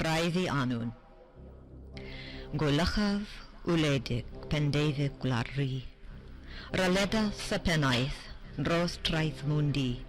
Praivi anwn. Gwylachaf wledig pendefig glarri. Raleda sa pennaeth, dros traeth mundi.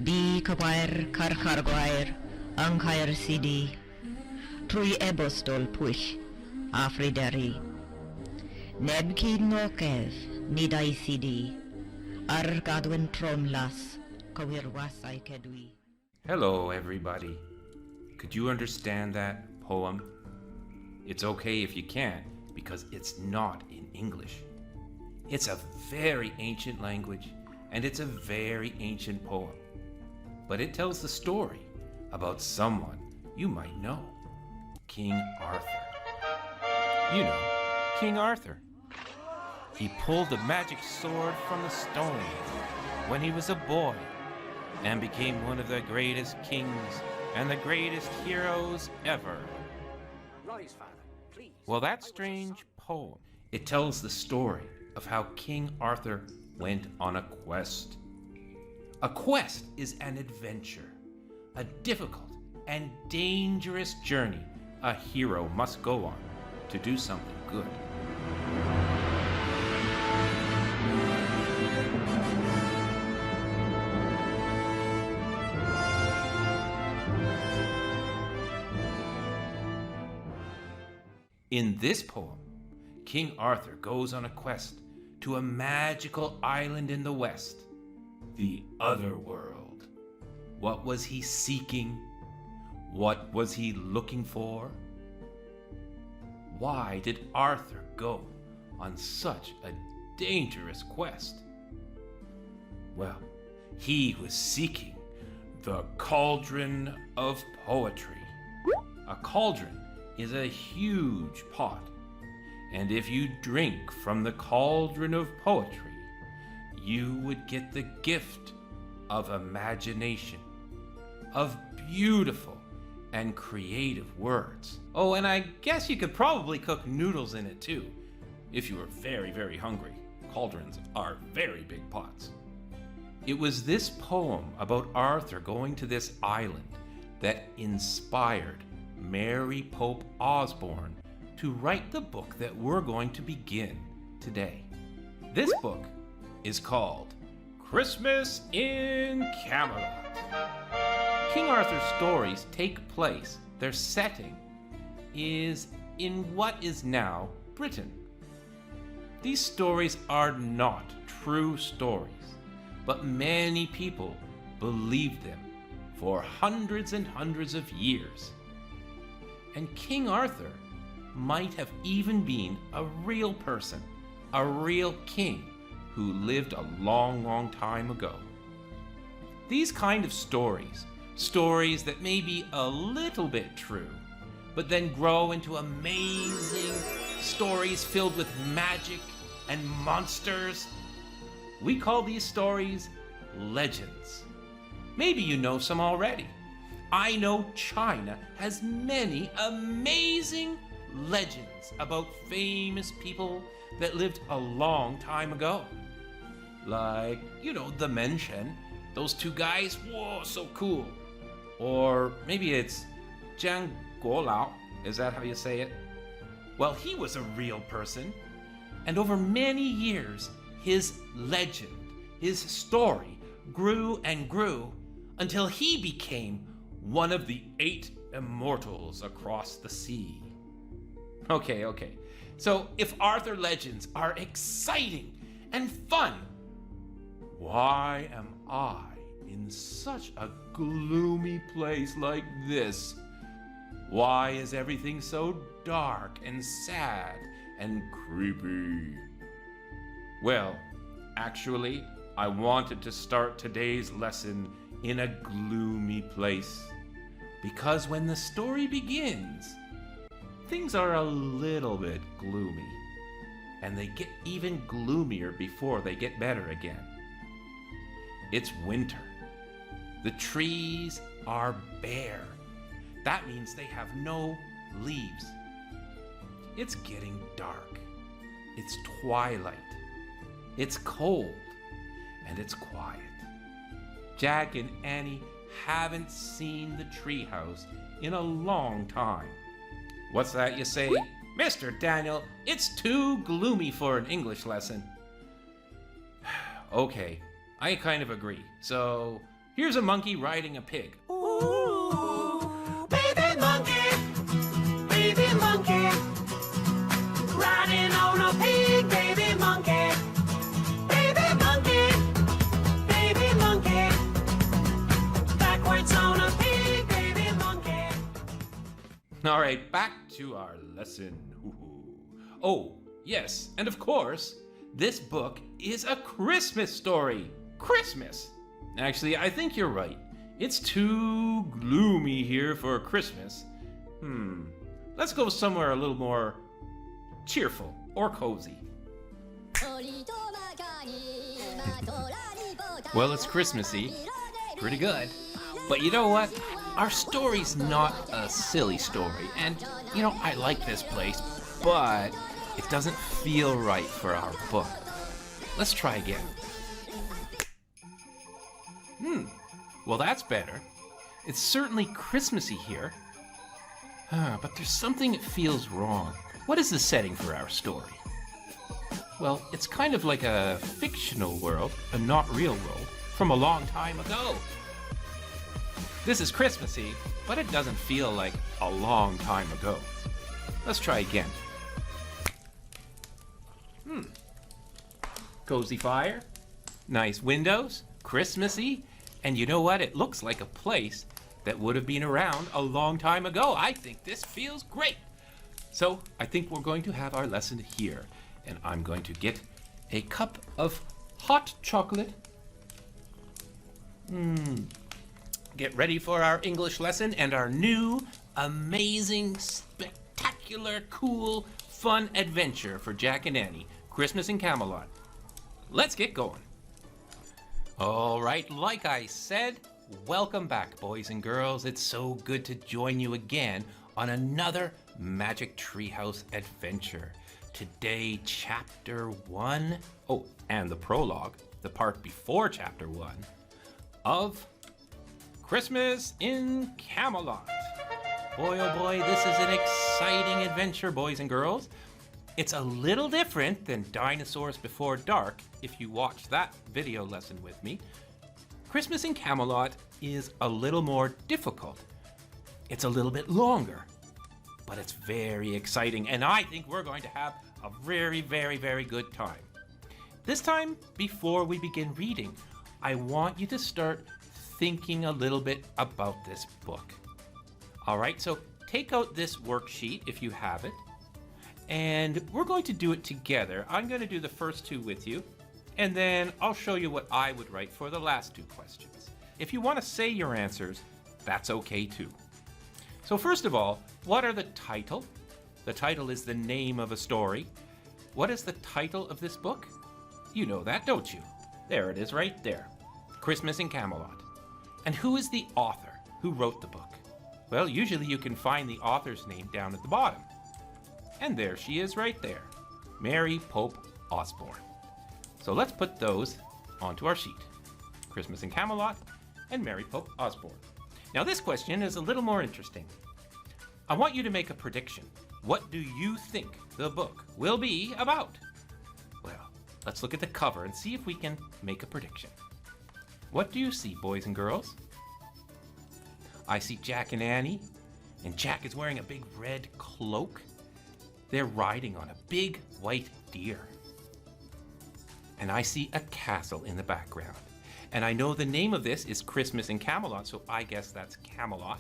Di cywair carchar gwair, anghair sidi. Trwy ebostol pwyll, a Frideri. Neb cyd nocef, nid ai sidi. Ar gadwyn tromlas, cywir wasau cedwi. Hello, everybody. Could you understand that poem? It's okay if you can't, because it's not in English. It's a very ancient language, and it's a very ancient poem. But it tells the story about someone you might know, King Arthur. You know, King Arthur. He pulled the magic sword from the stone when he was a boy and became one of the greatest kings and the greatest heroes ever. Rise, father, please. Well, that strange poem, it tells the story of how King Arthur went on a quest. A quest is an adventure, a difficult and dangerous journey a hero must go on to do something good. In this poem, King Arthur goes on a quest to a magical island in the west, the Otherworld. What was he seeking? What was he looking for? Why did Arthur go on such a dangerous quest? Well, he was seeking the Cauldron of Poetry. A cauldron is a huge pot, and if you drink from the cauldron of poetry, you would get the gift of imagination, of beautiful and creative words. Oh, and I guess you could probably cook noodles in it too, if you were very, very hungry. Cauldrons are very big pots. It was this poem about Arthur going to this island that inspired Mary Pope Obsborne to write the book that we're going to begin today. This book is called Christmas in Camelot. King Arthur's stories take place, their setting is in what is now Britain. These stories are not true stories, but many people believed them for hundreds and hundreds of years. And King Arthur might have even been a real person, a real king who lived a long, long time ago. These kind of stories that may be a little bit true, but then grow into amazing stories filled with magic and monsters. We call these stories legends. Maybe you know some already. I know China has many amazing legends about famous people that lived a long time ago. Like, the Menshen, those two guys, whoa, so cool. Or maybe it's Zhang Guolao, is that how you say it? Well, he was a real person, and over many years, his legend, his story grew and grew until he became one of the 8 immortals across the sea. Okay. So if Arthur legends are exciting and fun, why am I in such a gloomy place like this? Why is everything so dark and sad and creepy? Well, actually, I wanted to start today's lesson in a gloomy place, because when the story begins, things are a little bit gloomy, and they get even gloomier before they get better again. It's winter. The trees are bare. That means they have no leaves. It's getting dark. It's twilight. It's cold, and it's quiet. Jack and Annie haven't seen the treehouse in a long time. What's that you say? Mr. Daniel, it's too gloomy for an English lesson. Okay, I kind of agree. So, here's a monkey riding a pig. Ooh, baby monkey, riding on a pig, baby monkey, backwards on a pig, baby monkey. All right, back to our lesson. Oh, yes, and of course, this book is a Christmas story. Christmas! Actually, I think you're right. It's too gloomy here for Christmas. Let's go somewhere a little more cheerful or cozy. Well, it's Christmassy. Pretty good. But you know what? Our story's not a silly story. And, I like this place, but it doesn't feel right for our book. Let's try again. Well, that's better. It's certainly Christmassy here. But there's something that feels wrong. What is the setting for our story? Well, it's kind of like a fictional world, a not real world, from a long time ago. This is Christmassy, but it doesn't feel like a long time ago. Let's try again. Cozy fire, nice windows, Christmassy, and you know what? It looks like a place that would have been around a long time ago. I think this feels great. So I think we're going to have our lesson here, and I'm going to get a cup of hot chocolate. Get ready for our English lesson and our new, amazing, spectacular, cool, fun adventure for Jack and Annie, Christmas in Camelot. Let's get going. All right, like I said, welcome back, boys and girls. It's so good to join you again on another Magic Treehouse adventure. Today, Chapter 1, and the prologue, the part before Chapter 1, of Christmas in Camelot. Boy, oh boy, this is an exciting adventure, boys and girls. It's a little different than Dinosaurs Before Dark, if you watch that video lesson with me. Christmas in Camelot is a little more difficult. It's a little bit longer, but it's very exciting, and I think we're going to have a very, very, very good time. This time, before we begin reading, I want you to start thinking a little bit about this book. All right, so take out this worksheet if you have it, and we're going to do it together. I'm going to do the first two with you, and then I'll show you what I would write for the last two questions. If you want to say your answers, that's okay too. So first of all, what are the title? The title is the name of a story. What is the title of this book? You know that, don't you? There it is right there. Christmas in Camelot. And who is the author? Who wrote the book? Well, usually you can find the author's name down at the bottom. And there she is right there. Mary Pope Obsborne. So let's put those onto our sheet. Christmas in Camelot and Mary Pope Obsborne. Now this question is a little more interesting. I want you to make a prediction. What do you think the book will be about? Well, let's look at the cover and see if we can make a prediction. What do you see, boys and girls? I see Jack and Annie, and Jack is wearing a big red cloak. They're riding on a big white deer. And I see a castle in the background. And I know the name of this is Christmas in Camelot, so I guess that's Camelot.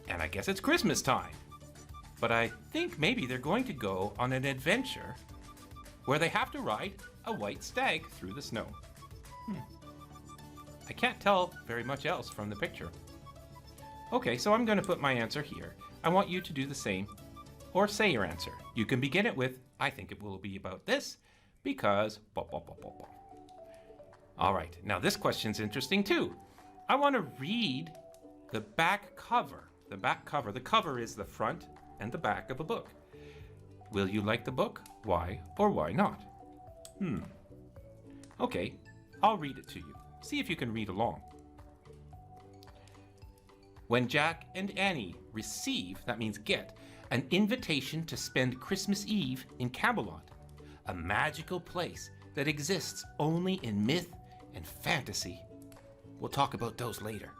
And I guess it's Christmas time. But I think maybe they're going to go on an adventure where they have to ride a white stag through the snow. I can't tell very much else from the picture. Okay, so I'm going to put my answer here. I want you to do the same, or say your answer. You can begin it with, I think it will be about this, because... All right, now this question's interesting too. I want to read the back cover. The back cover. The cover is the front and the back of a book. Will you like the book? Why or why not? Okay, I'll read it to you. See if you can read along. when Jack and Annie receive, that means get, an invitation to spend Christmas Eve in Camelot, a magical place that exists only in myth and fantasy. We'll talk about those later.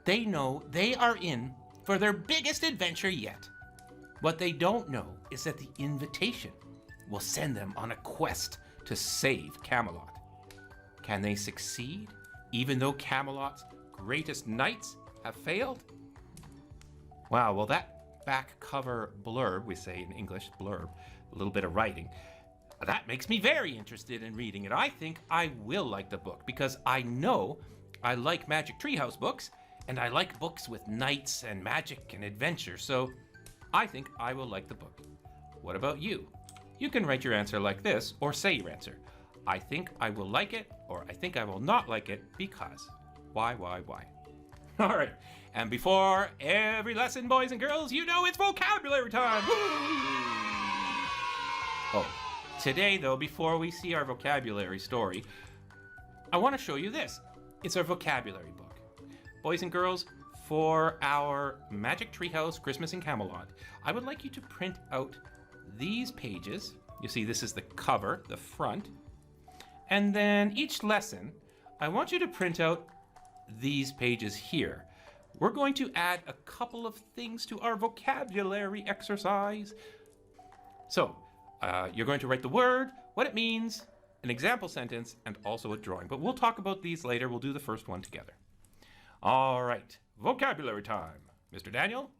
They know they are in for their biggest adventure yet. What they don't know is that the invitation will send them on a quest to save Camelot. Can they succeed, even though Camelot's greatest knights have failed? Wow, well, that back cover blurb, we say in English, blurb, a little bit of writing, that makes me very interested in reading it. I think I will like the book because I know I like Magic Treehouse books, and I like books with knights and magic and adventure, so I think I will like the book. What about you? You can write your answer like this, or say your answer. I think I will like it, or I think I will not like it because. Why? All right, and before every lesson, boys and girls, you know it's vocabulary time. Oh, today though, before we see our vocabulary story, I want to show you this. It's our vocabulary book. Boys and girls, for our Magic Treehouse Christmas in Camelot, I would like you to print out these pages. You see, this is the cover, the front. And then each lesson, I want you to print out these pages here. We're going to add a couple of things to our vocabulary exercise. So, you're going to write the word, what it means, an example sentence, and also a drawing. But we'll talk about these later. We'll do the first one together. All right, vocabulary time. Mr. Daniel,